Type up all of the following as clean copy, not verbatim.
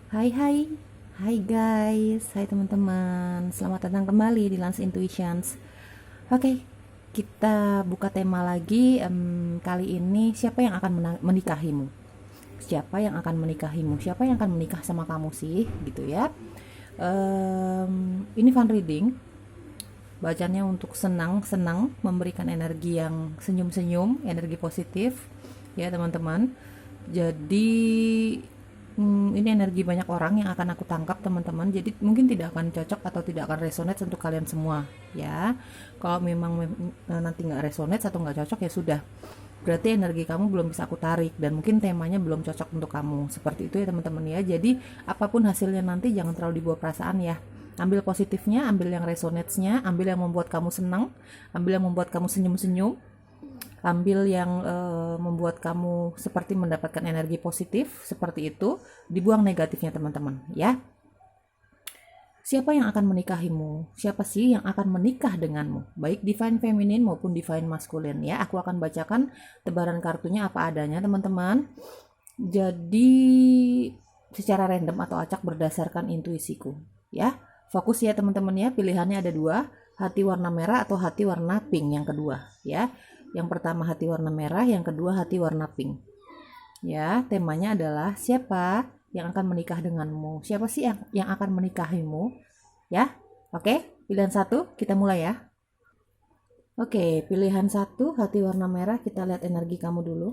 Hai hai, hai guys, hai teman-teman. Selamat datang kembali di Lance Intuitions. Oke, kita buka tema lagi. Kali ini siapa yang akan menikahimu? Siapa yang akan menikahimu? Siapa yang akan menikah sama kamu sih? Gitu ya. Ini fun reading. Bacanya untuk senang-senang, memberikan energi yang senyum-senyum, energi positif, ya teman-teman. Jadi ini energi banyak orang yang akan aku tangkap teman-teman. Jadi mungkin tidak akan cocok atau tidak akan resonate untuk kalian semua, ya. Kalau memang nanti nggak resonate atau nggak cocok ya sudah. Berarti energi kamu belum bisa aku tarik dan mungkin temanya belum cocok untuk kamu. Seperti itu ya teman-teman ya. Jadi apapun hasilnya nanti jangan terlalu dibawa perasaan ya. Ambil positifnya, ambil yang resonate-nya, ambil yang membuat kamu senang, ambil yang membuat kamu senyum-senyum, ambil yang membuat kamu seperti mendapatkan energi positif, seperti itu, dibuang negatifnya teman-teman ya. Siapa yang akan menikahimu? Siapa sih yang akan menikah denganmu? Baik divine feminine maupun divine masculine ya. Aku akan bacakan tebaran kartunya apa adanya teman-teman. Jadi secara random atau acak berdasarkan intuisiku ya. Fokus ya teman-teman ya, pilihannya ada dua, hati warna merah atau hati warna pink yang kedua ya. Yang pertama hati warna merah, yang kedua hati warna pink. Ya, temanya adalah siapa yang akan menikah denganmu? Siapa sih yang akan menikahimu? Ya, oke. Pilihan satu, kita mulai ya. Oke, pilihan satu, hati warna merah. Kita lihat energi kamu dulu.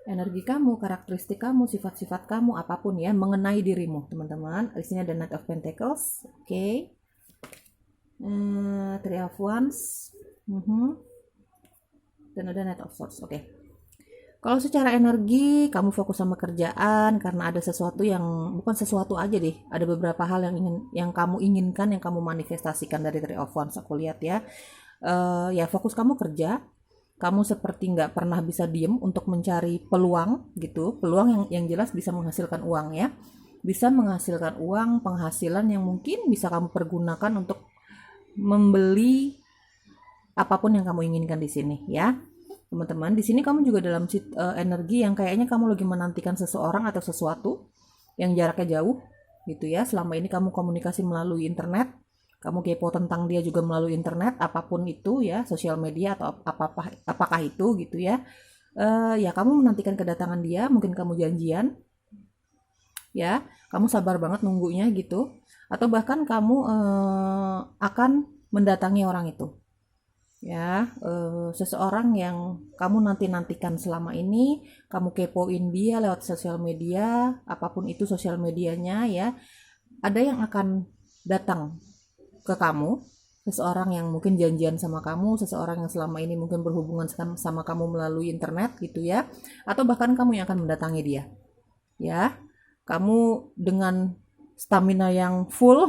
Energi kamu, karakteristik kamu, sifat-sifat kamu, apapun ya, mengenai dirimu, teman-teman. Di sini ada Knight of Pentacles, oke. Three of Wands, dan ada Knight of Swords, oke. Kalau secara energi, kamu fokus sama kerjaan karena ada sesuatu yang bukan sesuatu aja deh. Ada beberapa hal yang kamu inginkan, yang kamu manifestasikan dari Three of Wands. Aku lihat ya. Ya fokus kamu kerja. Kamu seperti nggak pernah bisa diem untuk mencari peluang gitu. Peluang yang jelas bisa menghasilkan uang ya. Bisa menghasilkan uang, penghasilan yang mungkin bisa kamu pergunakan untuk membeli apapun yang kamu inginkan di sini ya. Teman-teman, di sini kamu juga dalam energi yang kayaknya kamu lagi menantikan seseorang atau sesuatu yang jaraknya jauh gitu ya. Selama ini kamu komunikasi melalui internet, kamu kepo tentang dia juga melalui internet, apapun itu ya, sosial media atau apakah itu gitu ya. Ya kamu menantikan kedatangan dia, mungkin kamu janjian ya, kamu sabar banget nunggunya gitu, atau bahkan kamu akan mendatangi orang itu ya, seseorang yang kamu nantikan selama ini, kamu kepoin dia lewat sosial media, apapun itu sosial medianya ya, ada yang akan datang ke kamu, seseorang yang mungkin janjian sama kamu, seseorang yang selama ini mungkin berhubungan sama kamu melalui internet gitu ya, atau bahkan kamu yang akan mendatangi dia ya. Kamu dengan stamina yang full,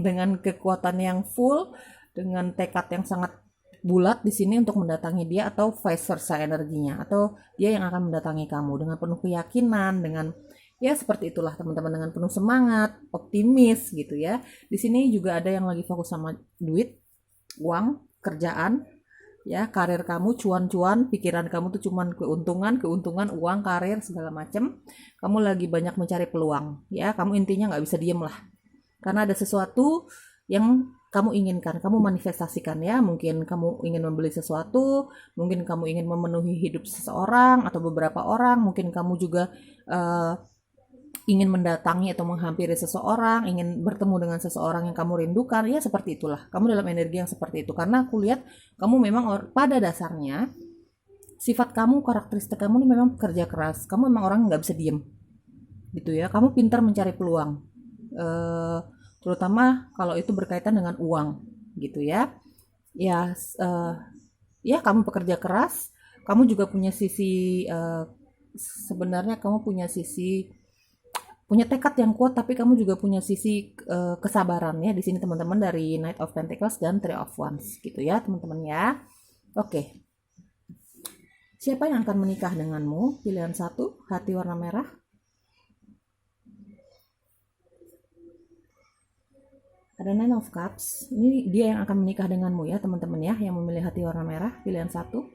dengan kekuatan yang full, dengan tekad yang sangat bulat di sini untuk mendatangi dia, atau vice versa energinya, atau dia yang akan mendatangi kamu dengan penuh keyakinan, dengan ya seperti itulah teman-teman, dengan penuh semangat, optimis gitu ya. Di sini juga ada yang lagi fokus sama duit, uang, kerjaan, ya karir kamu, cuan-cuan, pikiran kamu tuh cuman keuntungan, uang, karir segala macem. Kamu lagi banyak mencari peluang, ya kamu intinya nggak bisa diem lah, karena ada sesuatu yang kamu inginkan, kamu manifestasikan ya. Mungkin kamu ingin membeli sesuatu, mungkin kamu ingin memenuhi hidup seseorang atau beberapa orang, mungkin kamu juga uh, ingin mendatangi atau menghampiri seseorang, ingin bertemu dengan seseorang yang kamu rindukan, ya seperti itulah. Kamu dalam energi yang seperti itu, karena aku lihat kamu memang pada dasarnya sifat kamu, karakteristik kamu ini memang kerja keras. Kamu memang orang nggak bisa diem, gitu ya. Kamu pintar mencari peluang, terutama kalau itu berkaitan dengan uang, gitu ya. Ya, ya kamu pekerja keras. Kamu juga punya sisi, sebenarnya kamu punya tekad yang kuat, tapi kamu juga punya sisi kesabaran ya di sini teman-teman, dari Knight of Pentacles dan Three of Wands gitu ya teman-teman ya. Oke. Siapa yang akan menikah denganmu? Pilihan satu, hati warna merah. Ada Nine of Cups. Ini dia yang akan menikah denganmu ya teman-teman ya, yang memilih hati warna merah. Pilihan satu,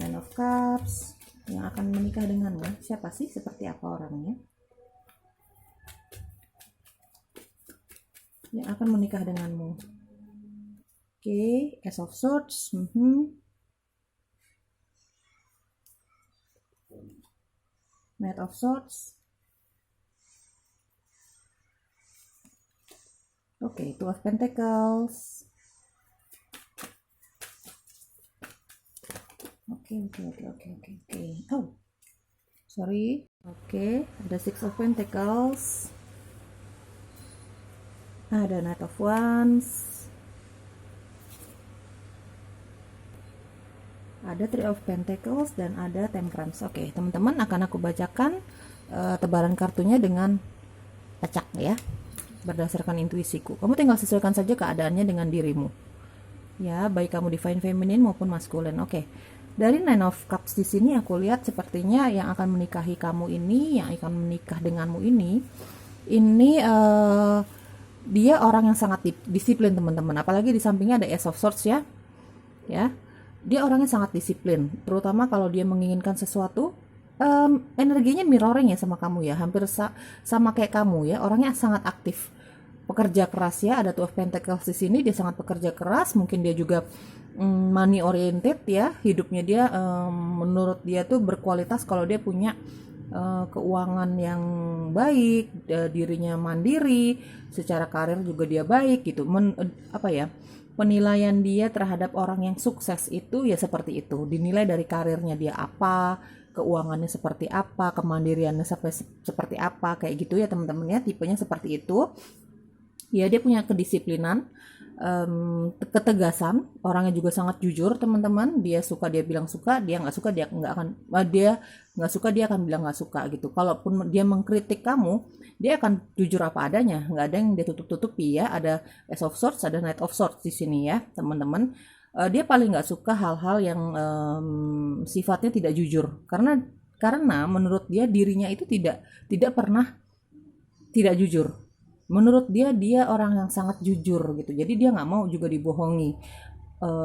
Nine of Cups. yang akan menikah denganmu. Siapa sih? Seperti apa orangnya yang akan menikah denganmu? Oke, Ace of Swords. Knight of Swords. Oke, Two of Pentacles. Oke. Oh, sorry. Oke, ada Six of Pentacles. Ada Knight of Wands. Ada Three of Pentacles dan ada Temperance. Oke, teman-teman, akan aku bacakan tebaran kartunya dengan acak ya, berdasarkan intuisiku. Kamu tinggal sesuaikan saja keadaannya dengan dirimu. Ya, baik kamu divine feminine maupun masculine. Oke. Dari Nine of Cups di sini aku lihat sepertinya yang akan menikahi kamu ini, yang akan menikah denganmu ini dia orang yang sangat disiplin, teman-teman. Apalagi di sampingnya ada Ace of Swords ya. Ya. Dia orangnya sangat disiplin, terutama kalau dia menginginkan sesuatu. Energinya mirroring ya sama kamu ya, hampir sama kayak kamu ya, orangnya sangat aktif, pekerja keras ya. Ada Two of Pentacles di sini, dia sangat pekerja keras, mungkin dia juga money oriented ya, hidupnya dia menurut dia tuh berkualitas kalau dia punya keuangan yang baik, dirinya mandiri, secara karir juga dia baik gitu. Penilaian dia terhadap orang yang sukses itu ya seperti itu, dinilai dari karirnya dia apa, keuangannya seperti apa, kemandiriannya seperti apa, kayak gitu ya teman-teman ya, tipenya seperti itu ya. Dia punya kedisiplinan, ketegasan, orangnya juga sangat jujur teman-teman. Dia suka dia bilang suka, dia nggak suka dia nggak akan dia nggak suka dia akan bilang nggak suka gitu. Kalaupun dia mengkritik kamu, dia akan jujur apa adanya, nggak ada yang dia tutup-tutupi ya. Ada Ace of Swords, ada Knight of Swords di sini ya teman-teman. Dia paling nggak suka hal-hal yang sifatnya tidak jujur, karena menurut dia dirinya itu tidak pernah tidak jujur. Menurut dia orang yang sangat jujur gitu, jadi dia nggak mau juga dibohongi.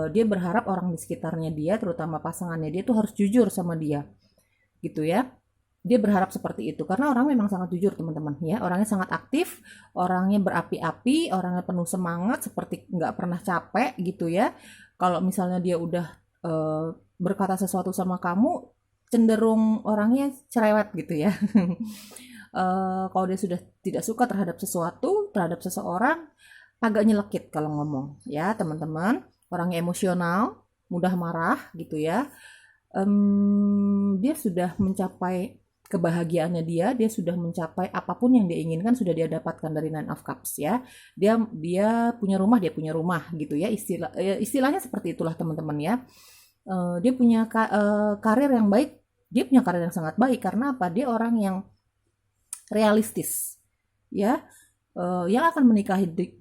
Dia berharap orang di sekitarnya dia, terutama pasangannya dia tuh harus jujur sama dia gitu ya. Dia berharap seperti itu karena orang memang sangat jujur teman-teman ya. Orangnya sangat aktif, orangnya berapi-api, orangnya penuh semangat, seperti nggak pernah capek gitu ya. Kalau misalnya dia udah berkata sesuatu sama kamu, cenderung orangnya cerewet gitu ya. Kalau dia sudah tidak suka terhadap sesuatu, terhadap seseorang, agak nyelekit kalau ngomong ya teman-teman. Orangnya emosional, mudah marah gitu ya. Dia sudah mencapai kebahagiaannya dia sudah mencapai apapun yang dia inginkan, sudah dia dapatkan dari Nine of Cups ya. Dia punya rumah gitu ya, istilahnya seperti itulah teman-teman ya. Dia punya karir yang baik, dia punya karir yang sangat baik. Karena apa? Dia orang yang realistis ya. Yang akan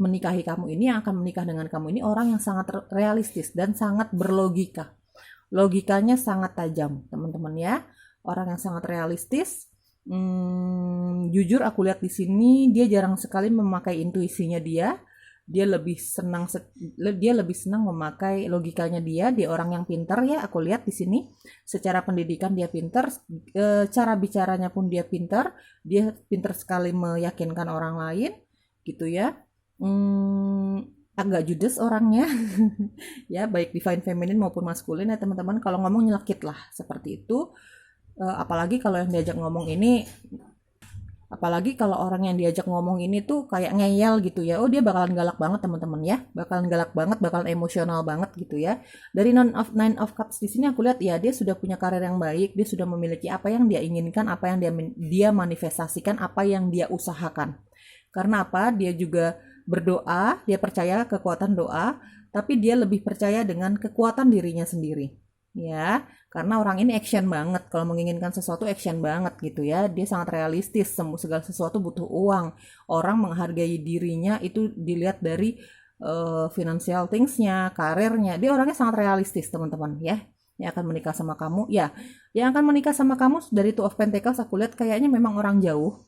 menikahi kamu ini, yang akan menikah dengan kamu ini orang yang sangat realistis dan sangat berlogika. Logikanya sangat tajam teman-teman ya. Orang yang sangat realistis. Jujur aku lihat di sini dia jarang sekali memakai intuisinya dia. Dia lebih senang memakai logikanya dia. Dia orang yang pintar ya, aku lihat di sini. Secara pendidikan dia pintar, cara bicaranya pun dia pintar. Dia pintar sekali meyakinkan orang lain gitu ya. Agak judes orangnya ya, baik divine feminine maupun maskulin ya teman-teman. Kalau ngomong nyelekit lah seperti itu. Apalagi kalau yang diajak ngomong ini, apalagi kalau orang yang diajak ngomong ini tuh kayak ngeyel gitu ya, dia bakalan galak banget teman-teman ya, bakalan galak banget, bakalan emosional banget gitu ya. Dari Nine of Cups di sini aku lihat ya, dia sudah punya karir yang baik, dia sudah memiliki apa yang dia inginkan, apa yang dia manifestasikan, apa yang dia usahakan. Karena apa? Dia juga berdoa, dia percaya kekuatan doa, tapi dia lebih percaya dengan kekuatan dirinya sendiri. Ya, karena orang ini action banget, kalau menginginkan sesuatu action banget gitu ya. Dia sangat realistis, segala sesuatu butuh uang. Orang menghargai dirinya itu dilihat dari financial thingsnya, karirnya. Dia orangnya sangat realistis teman-teman ya. Yang akan menikah sama kamu ya, yang akan menikah sama kamu dari Two of Pentacles aku lihat kayaknya memang orang jauh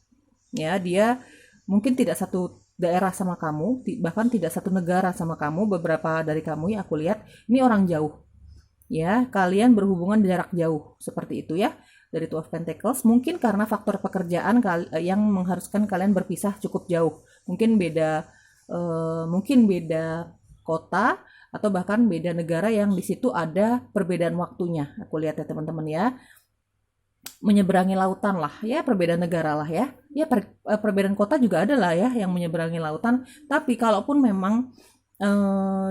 ya. Dia mungkin tidak satu daerah sama kamu, bahkan tidak satu negara sama kamu. Beberapa dari kamu ya aku lihat ini orang jauh Ya, kalian berhubungan jarak jauh seperti itu ya. Dari Two of Pentacles, mungkin karena faktor pekerjaan yang mengharuskan kalian berpisah cukup jauh. Mungkin beda kota atau bahkan beda negara yang di situ ada perbedaan waktunya. Aku lihat ya teman-teman ya. Menyeberangi lautan lah ya, perbedaan negara lah ya. Ya perbedaan kota juga ada lah ya yang menyeberangi lautan. Tapi kalaupun memang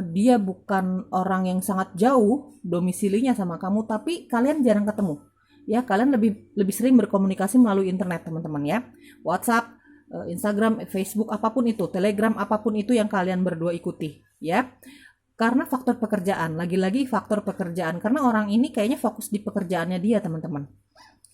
dia bukan orang yang sangat jauh domisilinya sama kamu, tapi kalian jarang ketemu. Ya, kalian lebih sering berkomunikasi melalui internet, teman-teman ya. WhatsApp, Instagram, Facebook, apapun itu, Telegram, apapun itu yang kalian berdua ikuti, ya. Karena faktor pekerjaan, lagi-lagi faktor pekerjaan. Karena orang ini kayaknya fokus di pekerjaannya dia, teman-teman.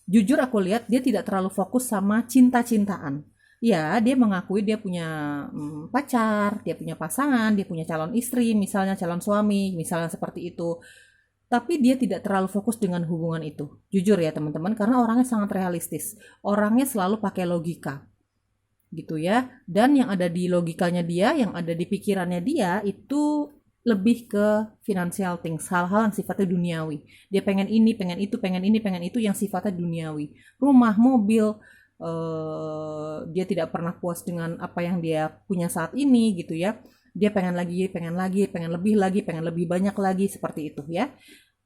Jujur aku lihat dia tidak terlalu fokus sama cinta-cintaan. Ya, dia mengakui dia punya pacar, dia punya pasangan, dia punya calon istri, misalnya calon suami, misalnya seperti itu. Tapi dia tidak terlalu fokus dengan hubungan itu. Jujur ya teman-teman, karena orangnya sangat realistis. Orangnya selalu pakai logika. Gitu ya. Dan yang ada di logikanya dia, yang ada di pikirannya dia, itu lebih ke financial things. Hal-hal yang sifatnya duniawi. Dia pengen ini, pengen itu, pengen ini, pengen itu yang sifatnya duniawi. Rumah, mobil, dia tidak pernah puas dengan apa yang dia punya saat ini gitu ya. Dia pengen lagi, pengen lagi, pengen lebih lagi, pengen lebih banyak lagi, seperti itu ya.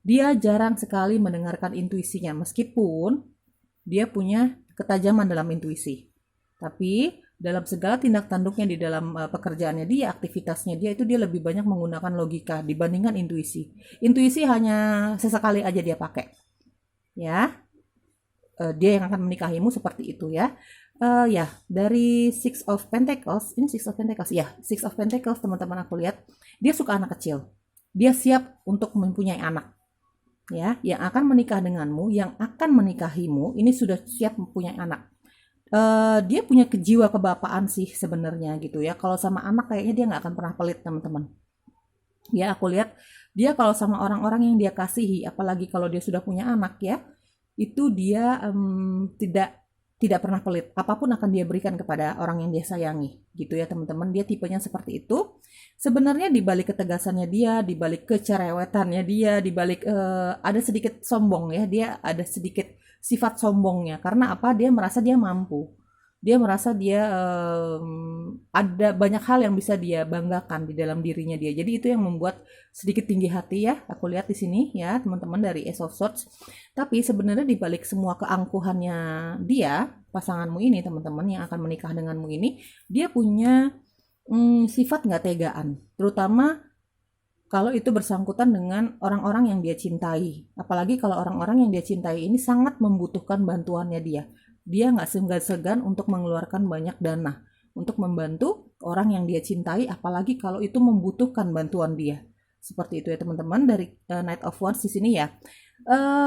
Dia jarang sekali mendengarkan intuisinya meskipun dia punya ketajaman dalam intuisi. Tapi dalam segala tindak tanduknya di dalam pekerjaannya dia, aktivitasnya dia, itu dia lebih banyak menggunakan logika dibandingkan intuisi. Intuisi hanya sesekali aja dia pakai. Ya. Dia yang akan menikahimu seperti itu ya. Ya, dari Six of Pentacles, ini Six of Pentacles ya, Six of Pentacles teman-teman aku lihat, dia suka anak kecil. Dia siap untuk mempunyai anak. Ya, yang akan menikah denganmu, yang akan menikahimu, ini sudah siap mempunyai anak. Dia punya jiwa kebapaan sih sebenarnya gitu ya. Kalau sama anak kayaknya dia nggak akan pernah pelit teman-teman. Ya, aku lihat dia kalau sama orang-orang yang dia kasihi, apalagi kalau dia sudah punya anak ya, itu dia tidak pernah pelit. Apapun akan dia berikan kepada orang yang dia sayangi, gitu ya teman-teman. Dia tipenya seperti itu. Sebenarnya di balik ketegasannya dia, di balik kecerewetannya dia, di balik ada sedikit sombong ya. Dia ada sedikit sifat sombongnya. Karena apa? Dia merasa dia mampu. Dia merasa dia ada banyak hal yang bisa dia banggakan di dalam dirinya dia. Jadi itu yang membuat sedikit tinggi hati ya. Aku lihat di sini ya teman-teman dari Ace of Swords. Tapi sebenarnya di balik semua keangkuhannya dia, pasanganmu ini teman-teman yang akan menikah denganmu ini, dia punya sifat nggak tegaan. Terutama kalau itu bersangkutan dengan orang-orang yang dia cintai. Apalagi kalau orang-orang yang dia cintai ini sangat membutuhkan bantuannya dia. Dia nggak segan-segan untuk mengeluarkan banyak dana untuk membantu orang yang dia cintai, apalagi kalau itu membutuhkan bantuan dia. Seperti itu ya teman-teman dari Knight of Wands di sini ya.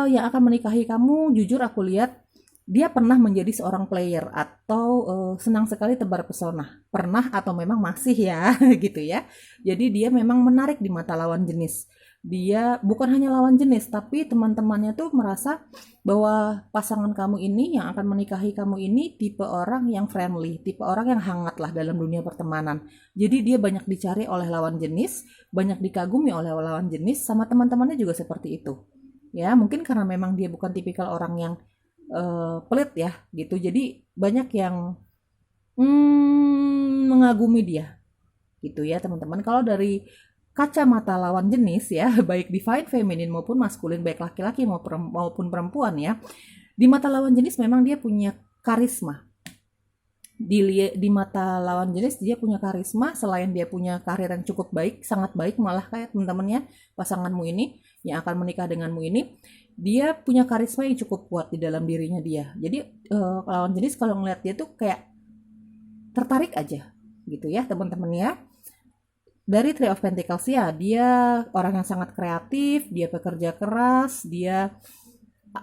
Yang akan menikahi kamu, jujur aku lihat dia pernah menjadi seorang player atau senang sekali tebar pesona. Pernah atau memang masih ya gitu ya. Jadi dia memang menarik di mata lawan jenis. Dia bukan hanya lawan jenis, tapi teman-temannya tuh merasa bahwa pasangan kamu ini yang akan menikahi kamu ini tipe orang yang friendly, tipe orang yang hangat lah dalam dunia pertemanan. Jadi dia banyak dicari oleh lawan jenis, banyak dikagumi oleh lawan jenis, sama teman-temannya juga seperti itu. Ya, mungkin karena memang dia bukan tipikal orang yang pelit ya, gitu. Jadi banyak yang mengagumi dia, gitu ya teman-teman. Kalau dari kacamata lawan jenis ya, baik divine feminine maupun maskulin, baik laki-laki maupun perempuan ya, di mata lawan jenis memang dia punya karisma. Di mata lawan jenis dia punya karisma, selain dia punya karir yang cukup baik, sangat baik malah kayak teman-temannya, pasanganmu ini yang akan menikah denganmu ini, dia punya karisma yang cukup kuat di dalam dirinya dia. Jadi lawan jenis kalau ngeliat dia tuh kayak tertarik aja gitu ya teman-teman ya. Dari Three of Pentacles ya, dia orang yang sangat kreatif, dia pekerja keras, dia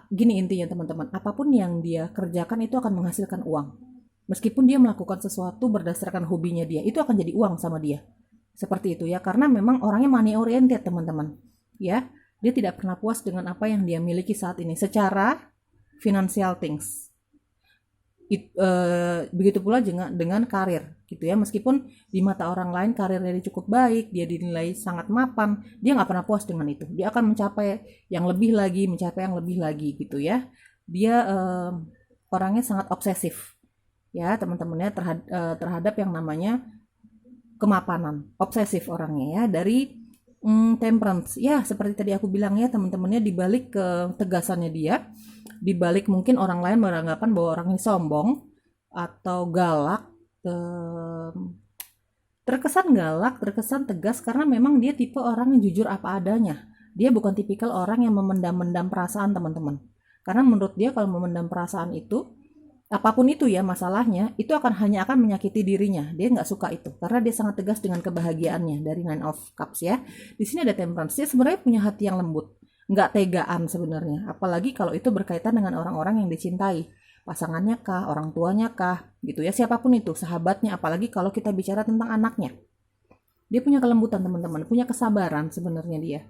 gini intinya teman-teman, apapun yang dia kerjakan itu akan menghasilkan uang. Meskipun dia melakukan sesuatu berdasarkan hobinya dia, itu akan jadi uang sama dia. Seperti itu ya, karena memang orangnya money oriented teman-teman. Ya, dia tidak pernah puas dengan apa yang dia miliki saat ini secara financial things. Begitu pula dengan karir gitu ya, meskipun di mata orang lain karirnya dia cukup baik, dia dinilai sangat mapan, dia nggak pernah puas dengan itu, dia akan mencapai yang lebih lagi, mencapai yang lebih lagi gitu ya. Dia orangnya sangat obsesif ya teman-temannya terhadap yang namanya kemapanan, obsesif orangnya ya. Dari temperance ya, seperti tadi aku bilang ya teman-temannya, dibalik ketegasannya dia, dibalik mungkin orang lain beranggapan bahwa orang ini sombong atau galak, terkesan galak, terkesan tegas karena memang dia tipe orang yang jujur apa adanya. Dia bukan tipikal orang yang memendam-mendam perasaan teman-teman. Karena menurut dia kalau memendam perasaan itu, apapun itu ya masalahnya, itu hanya akan menyakiti dirinya. Dia nggak suka itu karena dia sangat tegas dengan kebahagiaannya. Dari Nine of Cups ya. Di sini ada Temperance. Dia sebenarnya punya hati yang lembut, nggak tegaan sebenarnya. Apalagi kalau itu berkaitan dengan orang-orang yang dicintai, pasangannya kah, orang tuanya kah, gitu ya. Siapapun itu, sahabatnya. Apalagi kalau kita bicara tentang anaknya, dia punya kelembutan teman-teman, punya kesabaran sebenarnya dia.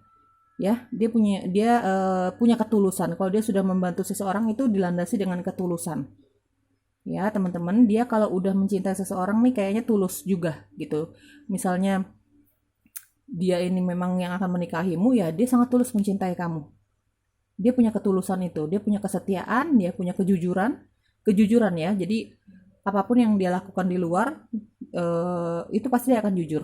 Ya, dia punya ketulusan. Kalau dia sudah membantu seseorang itu dilandasi dengan ketulusan. Ya, teman-teman, dia kalau udah mencintai seseorang nih kayaknya tulus juga gitu. Misalnya dia ini memang yang akan menikahimu, ya dia sangat tulus mencintai kamu. Dia punya ketulusan itu, dia punya kesetiaan, dia punya kejujuran ya. Jadi apapun yang dia lakukan di luar, itu pasti dia akan jujur.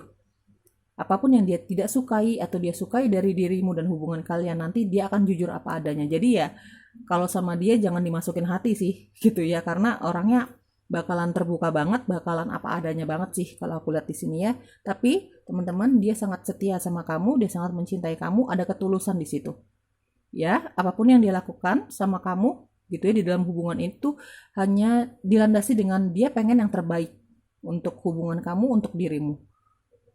Apapun yang dia tidak sukai atau dia sukai dari dirimu dan hubungan kalian nanti, dia akan jujur apa adanya. Jadi ya kalau sama dia jangan dimasukin hati sih gitu ya, karena orangnya bakalan terbuka banget, bakalan apa adanya banget sih kalau aku lihat di sini ya. Tapi teman-teman, dia sangat setia sama kamu, dia sangat mencintai kamu, ada ketulusan di situ. Ya, apapun yang dia lakukan sama kamu gitu ya di dalam hubungan itu hanya dilandasi dengan dia pengen yang terbaik untuk hubungan kamu, untuk dirimu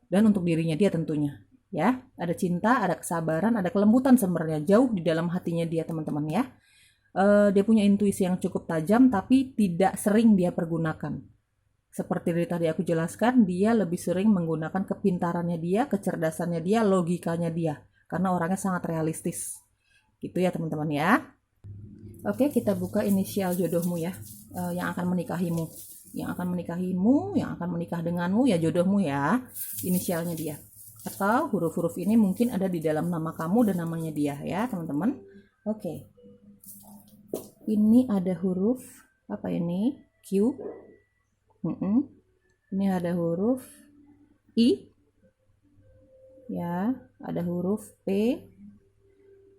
dan untuk dirinya dia tentunya. Ya, ada cinta, ada kesabaran, ada kelembutan sebenarnya jauh di dalam hatinya dia teman-teman ya. Dia punya intuisi yang cukup tajam tapi tidak sering dia pergunakan. Seperti dari tadi aku jelaskan, dia lebih sering menggunakan kepintarannya dia, kecerdasannya dia, logikanya dia. Karena orangnya sangat realistis. Gitu ya teman-teman ya. Oke, kita buka inisial jodohmu ya, yang akan menikahimu. Yang akan menikahimu, yang akan menikah denganmu ya jodohmu ya, inisialnya dia. Atau huruf-huruf ini mungkin ada di dalam nama kamu dan namanya dia ya teman-teman. Oke. Ini ada huruf apa ini? Q. Ini ada huruf I. Ya, ada huruf P.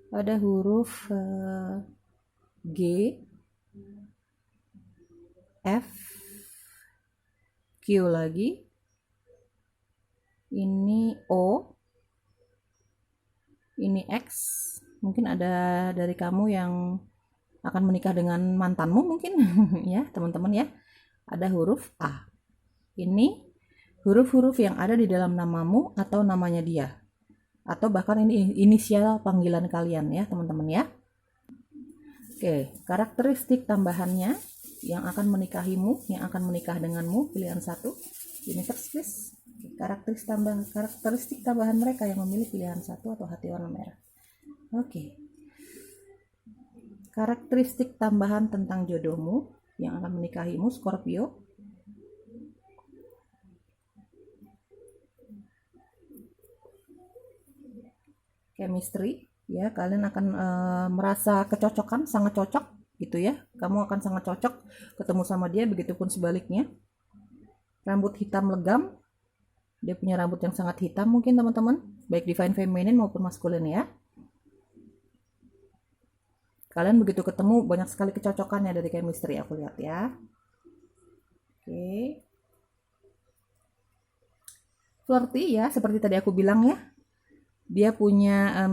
Ada huruf G, F, Q lagi. Ini O. Ini X. Mungkin ada dari kamu yang akan menikah dengan mantanmu mungkin ya teman-teman ya. Ada huruf A. Ini huruf-huruf yang ada di dalam namamu atau namanya dia, atau bahkan ini inisial panggilan kalian ya teman-teman ya. Oke, karakteristik tambahannya yang akan menikahimu, yang akan menikah denganmu, pilihan 1. Universe please. Karakteristik tambahan mereka yang memilih pilihan 1 atau hati warna merah. Oke. Karakteristik tambahan tentang jodohmu yang akan menikahimu, Scorpio. Chemistry ya, kalian akan merasa kecocokan, sangat cocok gitu ya. Kamu akan sangat cocok ketemu sama dia, begitupun sebaliknya. Rambut hitam legam, dia punya rambut yang sangat hitam mungkin teman-teman, baik divine feminine maupun maskulin ya. Kalian begitu ketemu banyak sekali kecocokannya dari chemistry aku lihat ya. Oke. Flirty ya, seperti tadi aku bilang ya. Dia punya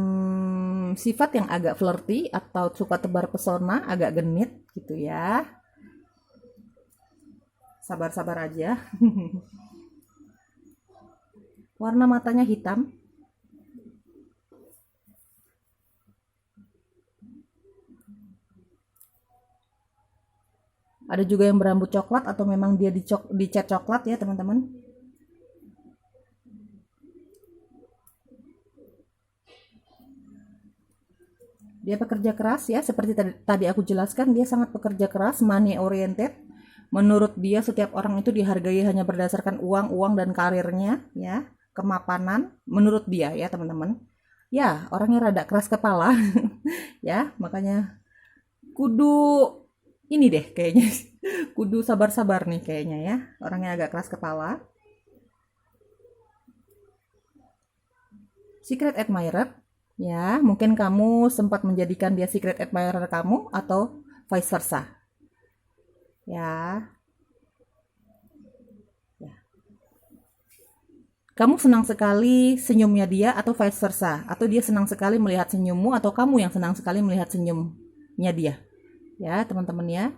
sifat yang agak flirty atau suka tebar pesona, agak genit gitu ya. Sabar-sabar aja. Warna matanya hitam. Ada juga yang berambut coklat atau memang dia dicat coklat ya teman-teman. Dia pekerja keras ya, seperti tadi aku jelaskan, dia sangat pekerja keras, money oriented, Menurut dia setiap orang itu dihargai hanya berdasarkan uang dan karirnya, ya, kemapanan. Menurut dia ya teman-teman. Ya, orangnya rada keras kepala, ya, makanya kudu ini deh kayaknya, kudu sabar-sabar nih kayaknya ya. Orangnya agak keras kepala. Secret admirer, ya, mungkin kamu sempat menjadikan dia secret admirer kamu atau vice versa. Ya. Ya. Kamu senang sekali senyumnya dia atau vice versa, atau dia senang sekali melihat senyummu atau kamu yang senang sekali melihat senyumnya dia. Ya, teman-teman ya.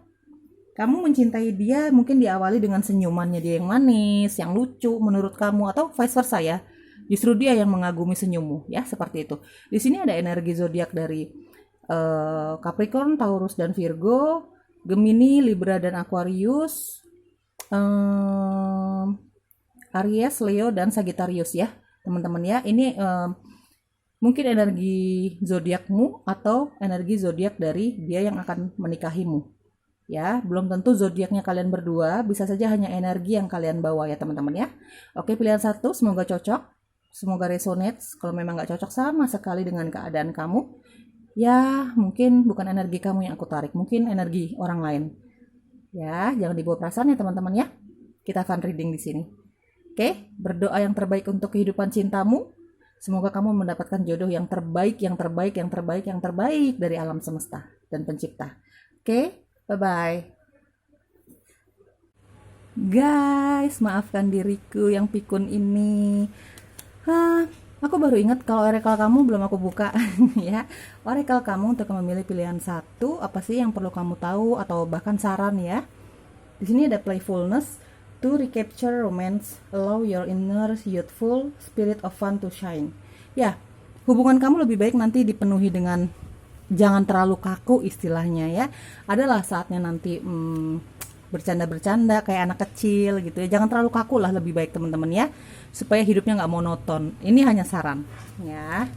Kamu mencintai dia mungkin diawali dengan senyumannya dia yang manis, yang lucu menurut kamu, atau vice versa ya. Justru dia yang mengagumi senyummu, ya, seperti itu. Di sini ada energi zodiak dari Capricorn, Taurus dan Virgo, Gemini, Libra dan Aquarius, Aries, Leo dan Sagittarius ya, teman-teman ya. Ini mungkin energi zodiakmu atau energi zodiak dari dia yang akan menikahimu. Ya, belum tentu zodiaknya kalian berdua, bisa saja hanya energi yang kalian bawa ya teman-teman ya. Oke, pilihan satu, semoga cocok, semoga resonate. Kalau memang nggak cocok sama sekali dengan keadaan kamu, ya mungkin bukan energi kamu yang aku tarik, mungkin energi orang lain. Ya, jangan dibawa perasaan ya teman-teman ya. Kita fun reading di sini. Oke, berdoa yang terbaik untuk kehidupan cintamu. Semoga kamu mendapatkan jodoh yang terbaik, yang terbaik, yang terbaik, yang terbaik dari alam semesta dan pencipta. Oke, bye-bye. Guys, maafkan diriku yang pikun ini. Aku baru ingat kalau oracle kamu belum aku buka ya. Oracle kamu untuk memilih pilihan satu, apa sih yang perlu kamu tahu atau bahkan saran ya. Di sini ada playfulness, to recapture romance, allow your inner youthful spirit of fun to shine. Ya, hubungan kamu lebih baik nanti dipenuhi dengan jangan terlalu kaku istilahnya ya. Adalah saatnya nanti bercanda-bercanda kayak anak kecil gitu ya. Jangan terlalu kaku lah, lebih baik teman-teman ya, supaya hidupnya nggak monoton. Ini hanya saran ya.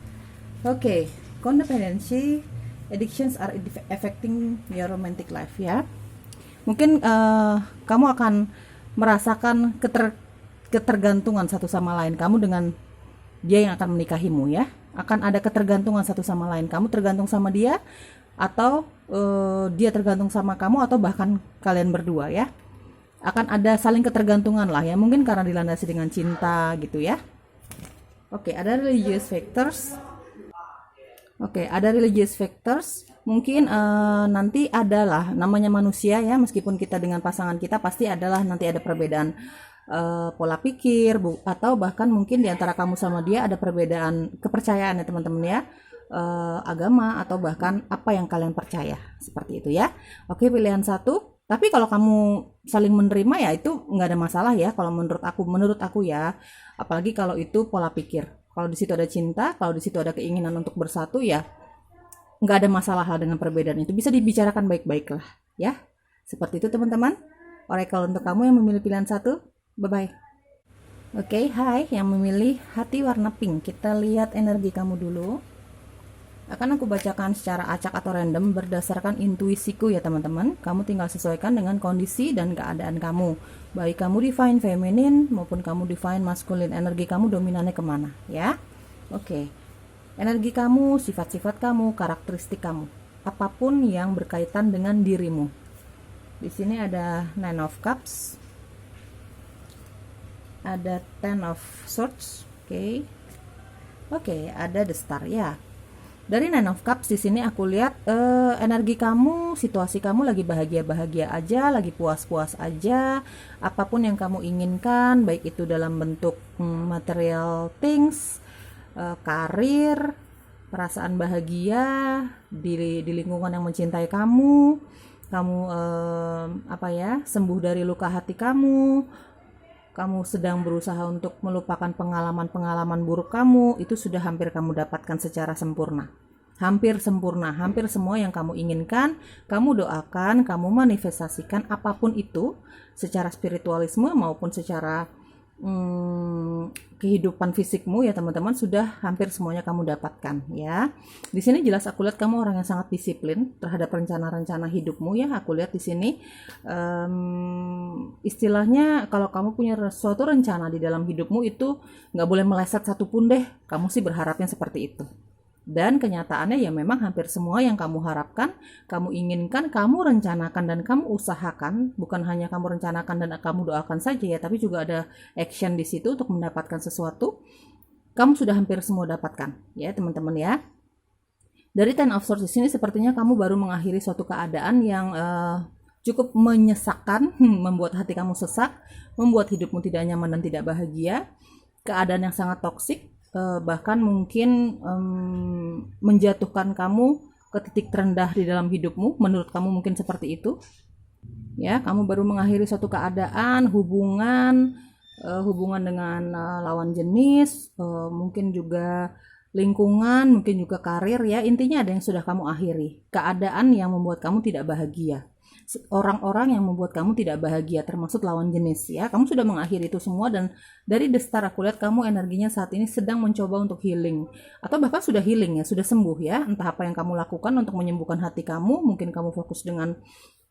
Oke, codependency addictions are affecting your romantic life ya. Mungkin kamu akan merasakan ketergantungan satu sama lain, kamu dengan dia yang akan menikahimu ya. Akan ada ketergantungan satu sama lain, kamu tergantung sama dia atau dia tergantung sama kamu, atau bahkan kalian berdua ya. Akan ada saling ketergantungan lah ya, mungkin karena dilandasi dengan cinta gitu ya. Oke, ada religious factors. Oke, ada religious factors. Mungkin nanti adalah namanya manusia ya, meskipun kita dengan pasangan kita pasti adalah nanti ada perbedaan pola pikir atau bahkan mungkin diantara kamu sama dia ada perbedaan kepercayaan ya teman-teman ya, agama atau bahkan apa yang kalian percaya, seperti itu ya. Oke, pilihan satu. Tapi kalau kamu saling menerima ya itu nggak ada masalah ya, kalau menurut aku ya, apalagi kalau itu pola pikir. Kalau di situ ada cinta, kalau di situ ada keinginan untuk bersatu ya, nggak ada masalah lah dengan perbedaan itu, bisa dibicarakan baik-baik lah ya. Seperti itu teman-teman, oracle untuk kamu yang memilih pilihan satu. Bye bye. Oke, hai yang memilih hati warna pink, kita lihat energi kamu dulu. Akan aku bacakan secara acak atau random berdasarkan intuisiku ya teman-teman. Kamu tinggal sesuaikan dengan kondisi dan keadaan kamu, baik kamu divine feminine maupun kamu divine masculine, energi kamu dominannya kemana ya. Oke, energi kamu, sifat-sifat kamu, karakteristik kamu, apapun yang berkaitan dengan dirimu. Di sini ada Nine of Cups, ada Ten of Swords, oke, ada The Star ya. Dari Nine of Cups di sini aku lihat energi kamu, situasi kamu lagi bahagia-bahagia aja, lagi puas-puas aja. Apapun yang kamu inginkan, baik itu dalam bentuk material things, karir, perasaan bahagia di lingkungan yang mencintai kamu, sembuh dari luka hati kamu sedang berusaha untuk melupakan pengalaman-pengalaman buruk kamu, itu sudah hampir kamu dapatkan secara sempurna. Hampir sempurna, hampir semua yang kamu inginkan, kamu doakan, kamu manifestasikan apapun itu, secara spiritualisme maupun secara kehidupan fisikmu ya teman-teman sudah hampir semuanya kamu dapatkan ya. Di sini jelas aku lihat kamu orang yang sangat disiplin terhadap rencana-rencana hidupmu ya. Aku lihat di sini istilahnya kalau kamu punya suatu rencana di dalam hidupmu itu nggak boleh meleset satupun deh. Kamu sih berharapnya seperti itu. Dan kenyataannya ya memang hampir semua yang kamu harapkan, kamu inginkan, kamu rencanakan dan kamu usahakan, bukan hanya kamu rencanakan dan kamu doakan saja ya, tapi juga ada action di situ untuk mendapatkan sesuatu. Kamu sudah hampir semua dapatkan ya teman-teman ya. Dari Ten of Swords di sini sepertinya kamu baru mengakhiri suatu keadaan yang cukup menyesakkan, membuat hati kamu sesak, membuat hidupmu tidak nyaman dan tidak bahagia, keadaan yang sangat toksik, bahkan mungkin menjatuhkan kamu ke titik terendah di dalam hidupmu. Menurut kamu mungkin seperti itu ya. Kamu baru mengakhiri suatu keadaan, hubungan dengan lawan jenis, mungkin juga lingkungan, mungkin juga karir ya. Intinya ada yang sudah kamu akhiri, keadaan yang membuat kamu tidak bahagia, orang-orang yang membuat kamu tidak bahagia, termasuk lawan jenis ya. Kamu sudah mengakhiri itu semua dan dari The Star aku lihat kamu energinya saat ini sedang mencoba untuk healing atau bahkan sudah healing ya, sudah sembuh ya. Entah apa yang kamu lakukan untuk menyembuhkan hati kamu, mungkin kamu fokus dengan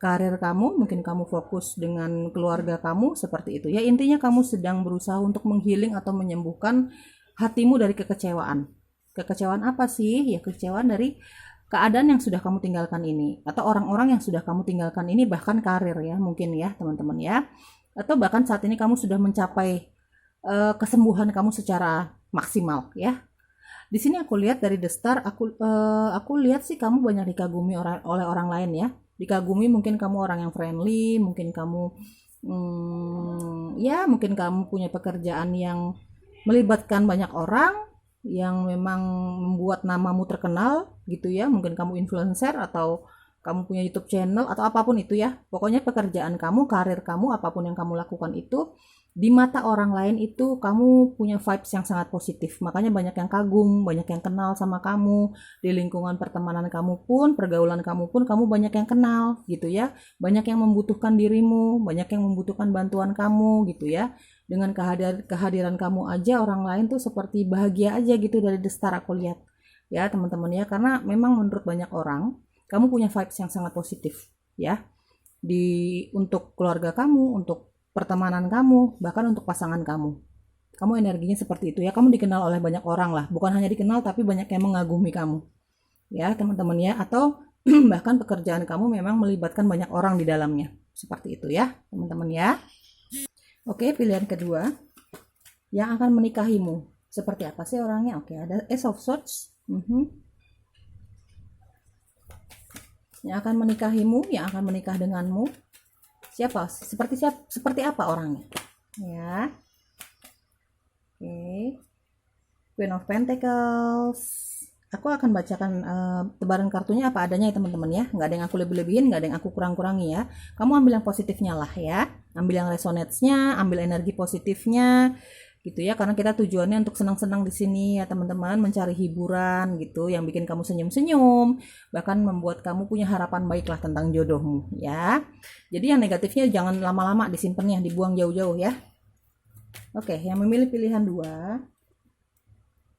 karir kamu, mungkin kamu fokus dengan keluarga kamu, seperti itu ya. Intinya kamu sedang berusaha untuk menghealing atau menyembuhkan hatimu dari kekecewaan. Kekecewaan apa sih? Ya kekecewaan dari keadaan yang sudah kamu tinggalkan ini atau orang-orang yang sudah kamu tinggalkan ini, bahkan karir ya mungkin ya teman-teman ya, atau bahkan saat ini kamu sudah mencapai kesembuhan kamu secara maksimal ya. Di sini aku lihat dari The Star, aku lihat sih kamu banyak dikagumi oleh orang lain ya. Dikagumi, mungkin kamu orang yang friendly, mungkin kamu ya mungkin kamu punya pekerjaan yang melibatkan banyak orang, yang memang membuat namamu terkenal gitu ya. Mungkin kamu influencer atau kamu punya YouTube channel atau apapun itu ya. Pokoknya pekerjaan kamu, karir kamu, apapun yang kamu lakukan itu di mata orang lain itu kamu punya vibes yang sangat positif. Makanya banyak yang kagum, banyak yang kenal sama kamu. Di lingkungan pertemanan kamu pun, pergaulan kamu pun, kamu banyak yang kenal gitu ya. Banyak yang membutuhkan dirimu, banyak yang membutuhkan bantuan kamu gitu ya. Dengan kehadiran kamu aja orang lain tuh seperti bahagia aja gitu dari The Star aku lihat ya teman-teman ya. Karena memang menurut banyak orang kamu punya vibes yang sangat positif ya, untuk keluarga kamu, untuk pertemanan kamu, bahkan untuk pasangan kamu. Kamu energinya seperti itu ya. Kamu dikenal oleh banyak orang lah, bukan hanya dikenal tapi banyak yang mengagumi kamu ya teman-teman ya. Atau bahkan pekerjaan kamu memang melibatkan banyak orang di dalamnya, seperti itu ya teman-teman ya. Oke, pilihan kedua, yang akan menikahimu. Seperti apa sih orangnya? Oke, ada Ace of Swords. Yang akan menikahimu, yang akan menikah denganmu. Siapa? Seperti apa orangnya? Ya. Oke. Queen of Pentacles. Aku akan bacakan tebaran kartunya apa adanya ya teman-teman ya. Nggak ada yang aku lebih-lebihin, nggak ada yang aku kurang-kurangi ya. Kamu ambil yang positifnya lah ya. Ambil yang resonates-nya, ambil energi positifnya gitu ya. Karena kita tujuannya untuk senang-senang di sini ya teman-teman, mencari hiburan gitu yang bikin kamu senyum-senyum, bahkan membuat kamu punya harapan baik lah tentang jodohmu ya. Jadi yang negatifnya jangan lama-lama disimpannya, dibuang jauh-jauh ya. Oke, yang memilih pilihan 2.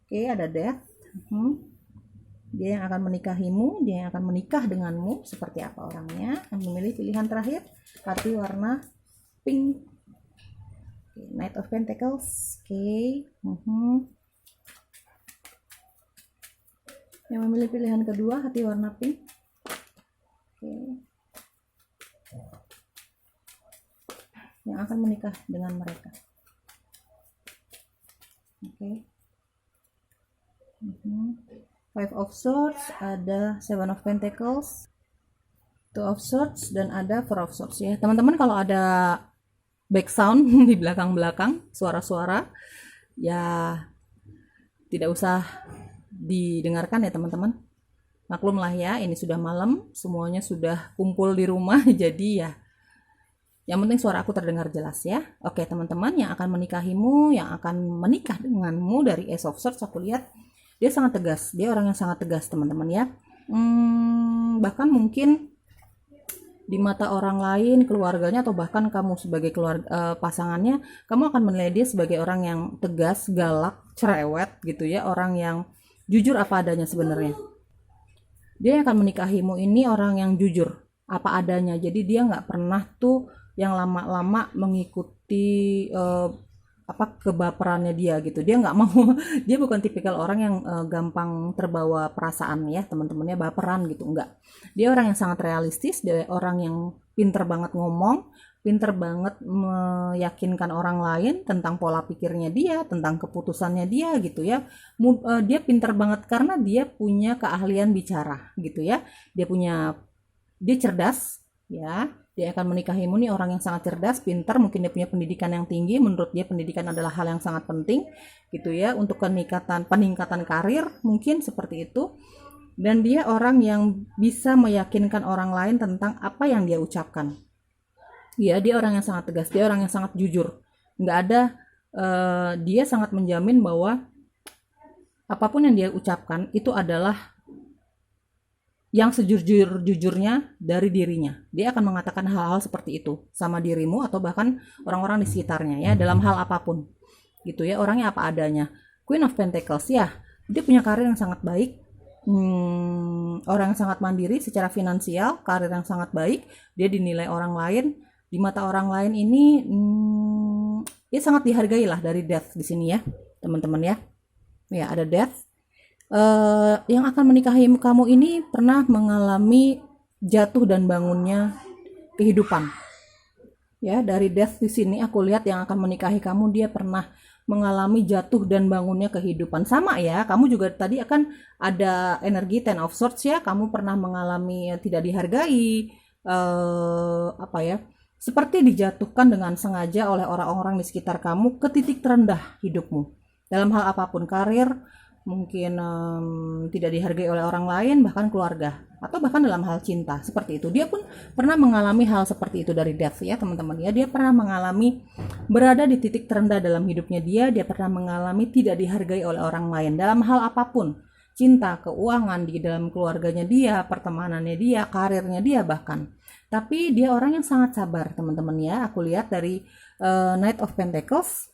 Oke, ada Death. Dia yang akan menikahimu, dia yang akan menikah denganmu. Seperti apa orangnya? Yang memilih pilihan terakhir, hati warna pink. Okay, Knight of Pentacles. Oke. Yang memilih pilihan kedua, hati warna pink. Oke. Yang akan menikah dengan mereka. Oke. Five of Swords, ada Seven of Pentacles, Two of Swords, dan ada Four of Swords ya. Teman-teman kalau ada back sound di belakang-belakang, suara-suara, ya tidak usah didengarkan ya teman-teman. Maklumlah ya, ini sudah malam, semuanya sudah kumpul di rumah, jadi ya yang penting suara aku terdengar jelas ya. Oke teman-teman, yang akan menikahimu, yang akan menikah denganmu dari Ace of Swords, aku lihat dia sangat tegas, dia orang yang sangat tegas teman-teman ya. Bahkan mungkin di mata orang lain, keluarganya, atau bahkan kamu sebagai pasangannya, kamu akan menilai dia sebagai orang yang tegas, galak, cerewet gitu ya, orang yang jujur apa adanya sebenarnya. Dia yang akan menikahimu ini orang yang jujur apa adanya, jadi dia nggak pernah tuh yang lama-lama mengikuti kebaperannya dia gitu. Dia nggak mau dia bukan tipikal orang yang gampang terbawa perasaan ya teman-temannya, baperan gitu, enggak. Dia orang yang sangat realistis, dia orang yang pinter banget ngomong, pinter banget meyakinkan orang lain tentang pola pikirnya dia, tentang keputusannya dia gitu ya. Dia pinter banget karena dia punya keahlian bicara gitu ya. Dia cerdas ya. Dia akan menikahimu nih orang yang sangat cerdas, pintar, mungkin dia punya pendidikan yang tinggi, menurut dia pendidikan adalah hal yang sangat penting gitu ya untuk peningkatan karir mungkin seperti itu. Dan dia orang yang bisa meyakinkan orang lain tentang apa yang dia ucapkan. Ya, dia orang yang sangat tegas, dia orang yang sangat jujur. Nggak ada, dia sangat menjamin bahwa apapun yang dia ucapkan itu adalah yang sejujur-jujurnya dari dirinya. Dia akan mengatakan hal-hal seperti itu sama dirimu atau bahkan orang-orang di sekitarnya ya, dalam hal apapun. Gitu ya, orangnya apa adanya. Queen of Pentacles ya, dia punya karir yang sangat baik. Orang yang sangat mandiri secara finansial, karir yang sangat baik, dia dinilai orang lain, di mata orang lain ini dia sangat dihargai lah dari Death di sini ya, teman-teman ya. Ya, ada Death. Yang akan menikahi kamu ini pernah mengalami jatuh dan bangunnya kehidupan. Ya, dari Death di sini aku lihat yang akan menikahi kamu dia pernah mengalami jatuh dan bangunnya kehidupan. Sama ya, kamu juga tadi akan ada energi Ten of Swords ya, kamu pernah mengalami tidak dihargai, seperti dijatuhkan dengan sengaja oleh orang-orang di sekitar kamu ke titik terendah hidupmu. Dalam hal apapun, karir, mungkin tidak dihargai oleh orang lain, bahkan keluarga, atau bahkan dalam hal cinta seperti itu. Dia pun pernah mengalami hal seperti itu dari Death ya teman-teman ya. Dia pernah mengalami berada di titik terendah dalam hidupnya dia pernah mengalami tidak dihargai oleh orang lain dalam hal apapun, cinta, keuangan, di dalam keluarganya dia, pertemanannya dia, karirnya dia bahkan. Tapi dia orang yang sangat sabar teman-teman ya. Aku lihat dari Knight of Pentacles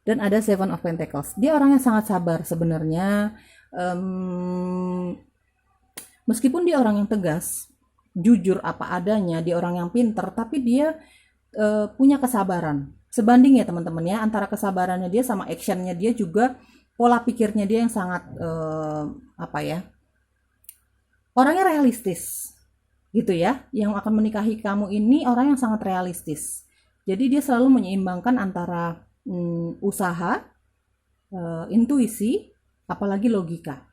dan ada Seven of Pentacles. Dia orang yang sangat sabar sebenarnya. Meskipun dia orang yang tegas, jujur apa adanya, dia orang yang pinter, tapi dia punya kesabaran. Sebanding ya teman-teman ya, antara kesabarannya dia sama actionnya dia juga, pola pikirnya dia yang sangat orangnya realistis gitu ya. Yang akan menikahi kamu ini orang yang sangat realistis. Jadi dia selalu menyeimbangkan antara usaha, intuisi, apalagi logika.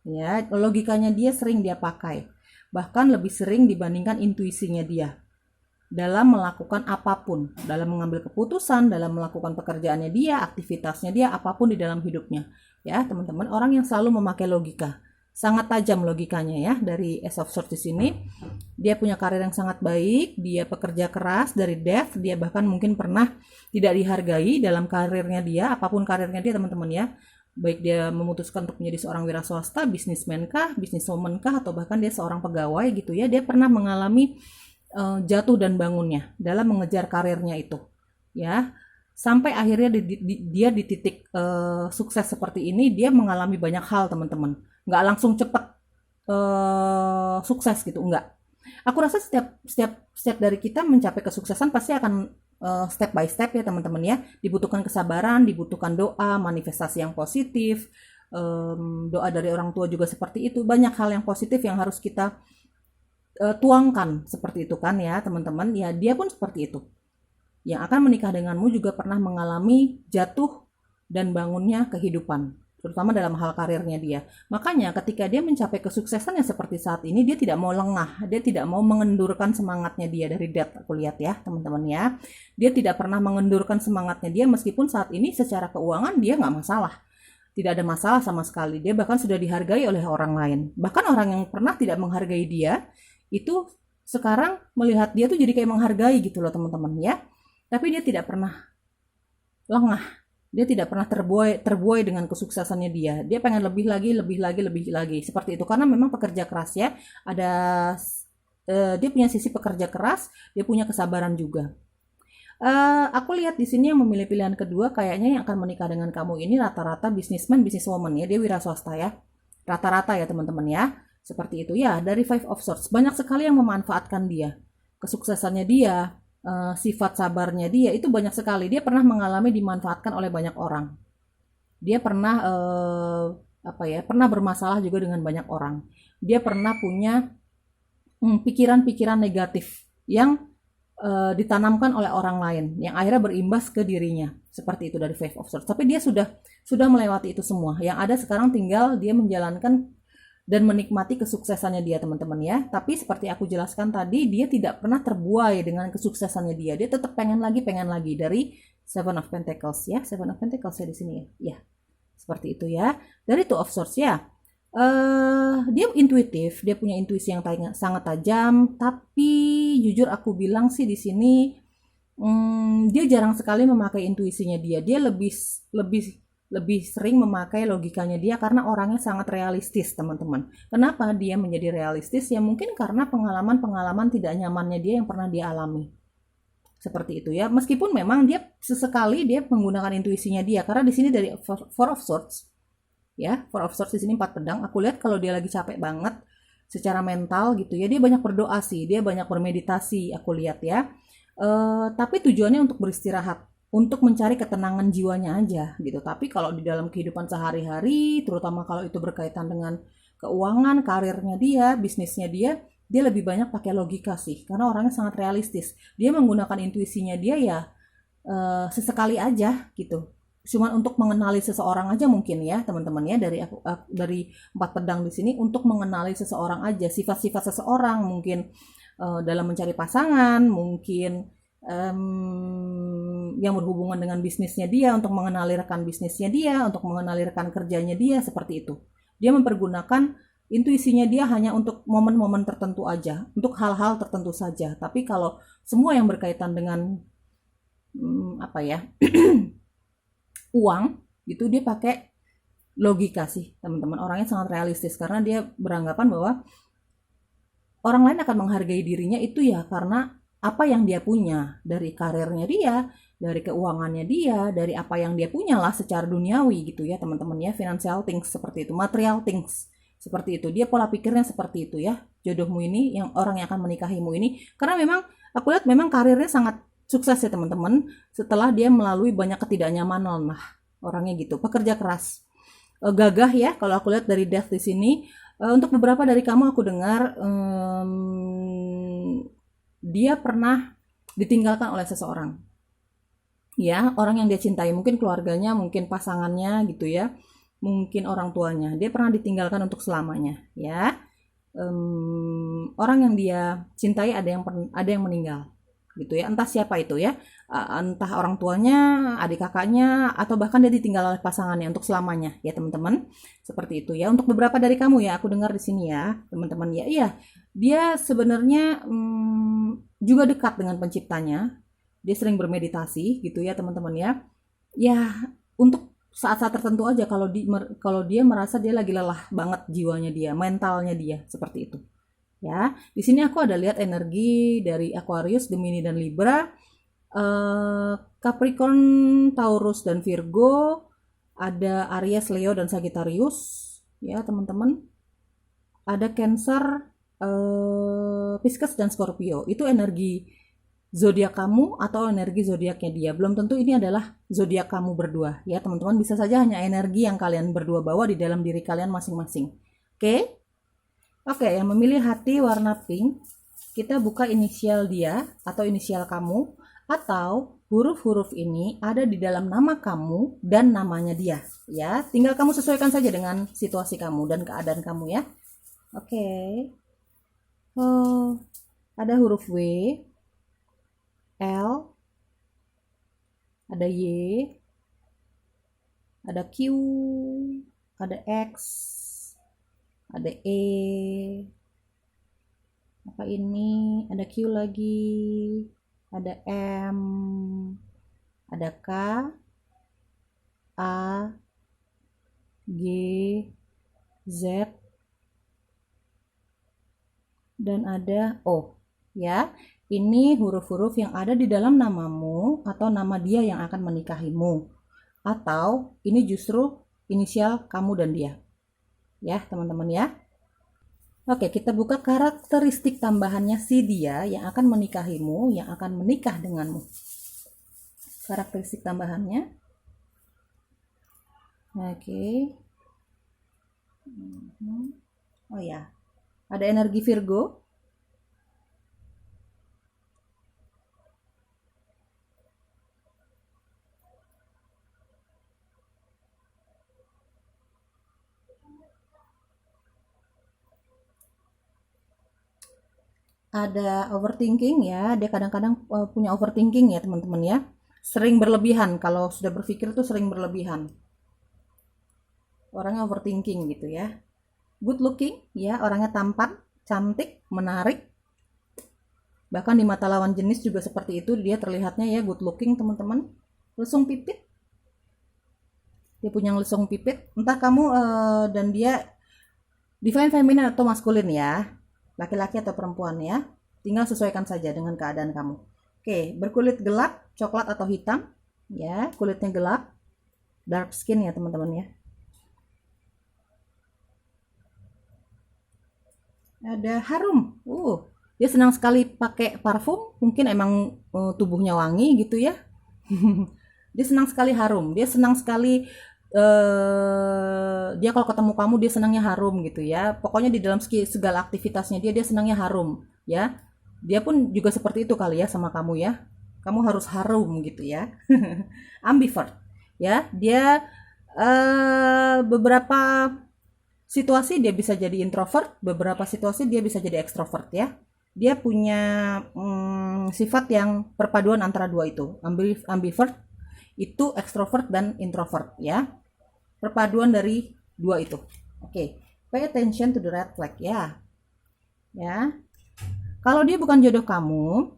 Ya, logikanya dia sering dia pakai, bahkan lebih sering dibandingkan intuisinya dia dalam melakukan apapun, dalam mengambil keputusan, dalam melakukan pekerjaannya dia, aktivitasnya dia, apapun di dalam hidupnya. Ya, teman-teman, orang yang selalu memakai logika. Sangat tajam logikanya ya dari Ace of Swords di sini. Dia punya karir yang sangat baik, dia pekerja keras dari Death, dia bahkan mungkin pernah tidak dihargai dalam karirnya dia, apapun karirnya dia teman-teman ya. Baik dia memutuskan untuk menjadi seorang wira swasta, bisnismen kah, bisniswoman kah, atau bahkan dia seorang pegawai gitu ya. Dia pernah mengalami jatuh dan bangunnya dalam mengejar karirnya itu. Ya. Sampai akhirnya dia di titik sukses seperti ini, dia mengalami banyak hal teman-teman. Nggak langsung cepet sukses gitu, enggak. Aku rasa setiap dari kita mencapai kesuksesan pasti akan step by step ya teman-teman ya. Dibutuhkan kesabaran, dibutuhkan doa, manifestasi yang positif, doa dari orang tua juga seperti itu. Banyak hal yang positif yang harus kita tuangkan seperti itu kan ya teman-teman. Ya dia pun seperti itu. Yang akan menikah denganmu juga pernah mengalami jatuh dan bangunnya kehidupan, terutama dalam hal karirnya dia. Makanya ketika dia mencapai kesuksesan yang seperti saat ini, dia tidak mau lengah, dia tidak mau mengendurkan semangatnya dia dari Death, aku lihat ya teman-teman ya. Dia tidak pernah mengendurkan semangatnya dia, meskipun saat ini secara keuangan dia nggak masalah. Tidak ada masalah sama sekali, dia bahkan sudah dihargai oleh orang lain. Bahkan orang yang pernah tidak menghargai dia, itu sekarang melihat dia tuh jadi kayak menghargai gitu loh teman-teman ya. Tapi dia tidak pernah lengah. Dia tidak pernah terbuai dengan kesuksesannya dia. Dia pengen lebih lagi. Seperti itu. Karena memang pekerja keras ya. Ada dia punya sisi pekerja keras, dia punya kesabaran juga. Aku lihat di sini yang memilih pilihan kedua kayaknya yang akan menikah dengan kamu ini rata-rata bisnisman, bisniswoman ya, dia wira swasta ya. Rata-rata ya teman-teman ya. Seperti itu ya, dari Five of Swords. Banyak sekali yang memanfaatkan dia. Kesuksesannya dia, sifat sabarnya dia, itu banyak sekali. Dia pernah mengalami dimanfaatkan oleh banyak orang. Dia pernah pernah bermasalah juga dengan banyak orang. Dia pernah punya pikiran-pikiran negatif yang ditanamkan oleh orang lain yang akhirnya berimbas ke dirinya. Seperti itu dari Five of Swords. Tapi dia sudah melewati itu semua. Yang ada sekarang tinggal dia menjalankan dan menikmati kesuksesannya dia teman-teman ya. Tapi seperti aku jelaskan tadi, dia tidak pernah terbuai dengan kesuksesannya dia. Dia tetap pengen lagi dari Seven of Pentacles ya. Seven of Pentacles ya di sini ya. Ya, seperti itu ya. Dari Two of Swords ya. Dia intuitif, dia punya intuisi yang sangat tajam, tapi jujur aku bilang sih di sini dia jarang sekali memakai intuisinya dia. Dia lebih sering memakai logikanya dia karena orangnya sangat realistis, teman-teman. Kenapa dia menjadi realistis? Ya mungkin karena pengalaman-pengalaman tidak nyamannya dia yang pernah dia alami. Seperti itu ya. Meskipun memang dia sesekali dia menggunakan intuisinya dia karena di sini dari Four of Swords ya, Four of Swords di sini 4 pedang. Aku lihat kalau dia lagi capek banget secara mental gitu ya, dia banyak berdoa sih, dia banyak bermeditasi aku lihat ya. Tapi tujuannya untuk beristirahat, untuk mencari ketenangan jiwanya aja gitu. Tapi kalau di dalam kehidupan sehari-hari, terutama kalau itu berkaitan dengan keuangan, karirnya dia, bisnisnya dia lebih banyak pakai logika sih, karena orangnya sangat realistis. Dia menggunakan intuisinya dia ya sesekali aja gitu, cuman untuk mengenali seseorang aja mungkin ya teman-teman ya, dari 4 pedang di sini untuk mengenali seseorang aja, sifat-sifat seseorang mungkin dalam mencari pasangan, mungkin yang berhubungan dengan bisnisnya dia, untuk mengenali rekan bisnisnya dia, untuk mengenali rekan kerjanya dia, seperti itu. Dia mempergunakan intuisinya dia hanya untuk momen-momen tertentu aja, untuk hal-hal tertentu saja. Tapi kalau semua yang berkaitan dengan uang gitu, dia pakai logika sih teman-teman. Orangnya sangat realistis karena dia beranggapan bahwa orang lain akan menghargai dirinya itu ya karena apa yang dia punya, dari karirnya dia, dari keuangannya dia, dari apa yang dia punya lah secara duniawi gitu ya teman-teman ya, financial things seperti itu, material things seperti itu. Dia pola pikirnya seperti itu ya, jodohmu ini, yang orang yang akan menikahimu ini, karena memang aku lihat memang karirnya sangat sukses ya teman-teman, setelah dia melalui banyak ketidaknyamanan lah orangnya gitu, pekerja keras, gagah ya kalau aku lihat dari Death di sini. Untuk beberapa dari kamu aku dengar dia pernah ditinggalkan oleh seseorang ya, orang yang dia cintai, mungkin keluarganya, mungkin pasangannya gitu ya, mungkin orang tuanya, dia pernah ditinggalkan untuk selamanya ya. Orang yang dia cintai ada yang meninggal gitu ya, entah siapa itu ya, entah orang tuanya, adik kakaknya, atau bahkan dia ditinggal oleh pasangannya untuk selamanya ya teman-teman, seperti itu ya. Untuk beberapa dari kamu ya aku dengar di sini ya teman-teman ya, iya dia sebenarnya juga dekat dengan penciptanya, dia sering bermeditasi gitu ya teman-teman ya. Ya untuk saat-saat tertentu aja kalau dia merasa dia lagi lelah banget, jiwanya dia, mentalnya dia, seperti itu. Ya, di sini aku ada lihat energi dari Aquarius, Gemini dan Libra, Capricorn, Taurus dan Virgo, ada Aries, Leo dan Sagittarius, ya teman-teman. Ada Cancer, Pisces dan Scorpio. Itu energi zodiak kamu atau energi zodiaknya dia. Belum tentu ini adalah zodiak kamu berdua, ya teman-teman. Bisa saja hanya energi yang kalian berdua bawa di dalam diri kalian masing-masing. Oke? Oke, yang memilih hati warna pink, kita buka inisial dia atau inisial kamu, atau huruf-huruf ini ada di dalam nama kamu dan namanya dia. Ya, tinggal kamu sesuaikan saja dengan situasi kamu dan keadaan kamu ya. Oke. Oh, ada huruf W, L, ada Y, ada Q, ada X, ada E, apa ini, ada Q lagi, ada M, ada K, A, G, Z, dan ada O. Ya, ini huruf-huruf yang ada di dalam namamu atau nama dia yang akan menikahimu. Atau ini justru inisial kamu dan dia. Ya, teman-teman ya. Oke, kita buka karakteristik tambahannya si dia yang akan menikahimu, yang akan menikah denganmu. Karakteristik tambahannya. Oke. Oh ya, ada energi Virgo. Ada overthinking ya, dia kadang-kadang punya overthinking ya teman-teman ya. Sering berlebihan, kalau sudah berpikir tuh sering berlebihan. Orangnya overthinking gitu ya. Good looking ya, orangnya tampan, cantik, menarik. Bahkan di mata lawan jenis juga seperti itu, dia terlihatnya ya good looking teman-teman. Lesung pipit, dia punya lesung pipit. Entah kamu dan dia divine feminine atau maskulin ya, laki-laki atau perempuan ya, tinggal sesuaikan saja dengan keadaan kamu. Oke, berkulit gelap, coklat atau hitam ya, kulitnya gelap, dark skin ya teman-teman ya. Ada harum, dia senang sekali pakai parfum, mungkin emang tubuhnya wangi gitu ya. Dia senang sekali harum, dia senang sekali dia kalau ketemu kamu dia senangnya harum gitu ya. Pokoknya di dalam segala aktivitasnya dia senangnya harum ya. Dia pun juga seperti itu kali ya sama kamu ya. Kamu harus harum gitu ya. Ambivert ya. Dia beberapa situasi dia bisa jadi introvert, beberapa situasi dia bisa jadi ekstrovert ya. Dia punya sifat yang perpaduan antara dua itu. Ambivert itu ekstrovert dan introvert ya. Perpaduan dari dua itu. Oke, pay attention to the red flag ya. Ya. Kalau dia bukan jodoh kamu,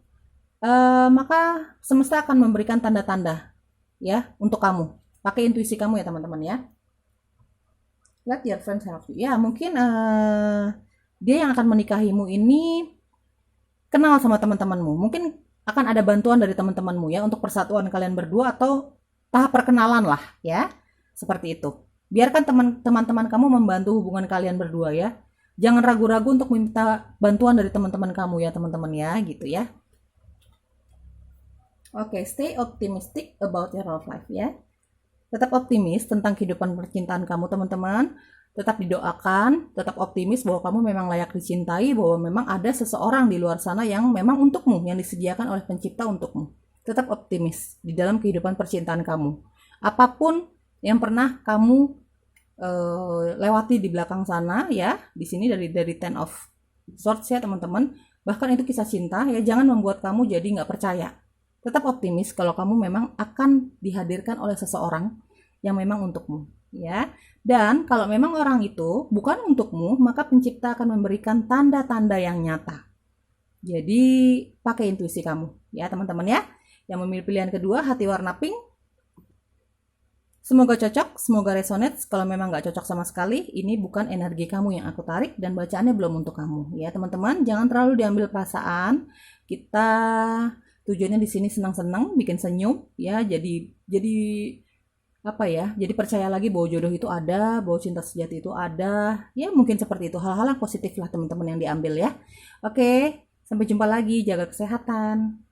maka semesta akan memberikan tanda-tanda ya untuk kamu. Pakai intuisi kamu ya teman-teman ya. Let your friends help you. Ya, mungkin dia yang akan menikahimu ini kenal sama teman-temanmu. Mungkin akan ada bantuan dari teman-temanmu ya untuk persatuan kalian berdua atau tahap perkenalan lah ya. Seperti itu. Biarkan teman-teman kamu membantu hubungan kalian berdua ya. Jangan ragu-ragu untuk minta bantuan dari teman-teman kamu ya teman-teman ya gitu ya. Oke, stay optimistic about your love life ya. Tetap optimis tentang kehidupan percintaan kamu teman-teman. Tetap didoakan, tetap optimis bahwa kamu memang layak dicintai, bahwa memang ada seseorang di luar sana yang memang untukmu, yang disediakan oleh pencipta untukmu. Tetap optimis di dalam kehidupan percintaan kamu. Apapun yang pernah kamu lewati di belakang sana ya, di sini dari Ten of Swords ya teman-teman. Bahkan itu kisah cinta ya, jangan membuat kamu jadi nggak percaya. Tetap optimis kalau kamu memang akan dihadirkan oleh seseorang yang memang untukmu ya. Dan kalau memang orang itu bukan untukmu, maka pencipta akan memberikan tanda-tanda yang nyata. Jadi pakai intuisi kamu ya teman-teman ya. Yang memilih pilihan kedua, hati warna pink. Semoga cocok, semoga resonate. Kalau memang nggak cocok sama sekali, ini bukan energi kamu yang aku tarik dan bacaannya belum untuk kamu. Ya teman-teman, jangan terlalu diambil perasaan. Kita tujuannya di sini senang-senang, bikin senyum, ya. Jadi apa ya? Jadi percaya lagi bahwa jodoh itu ada, bahwa cinta sejati itu ada. Ya mungkin seperti itu. Hal-hal yang positif lah teman-teman yang diambil ya. Oke, sampai jumpa lagi. Jaga kesehatan.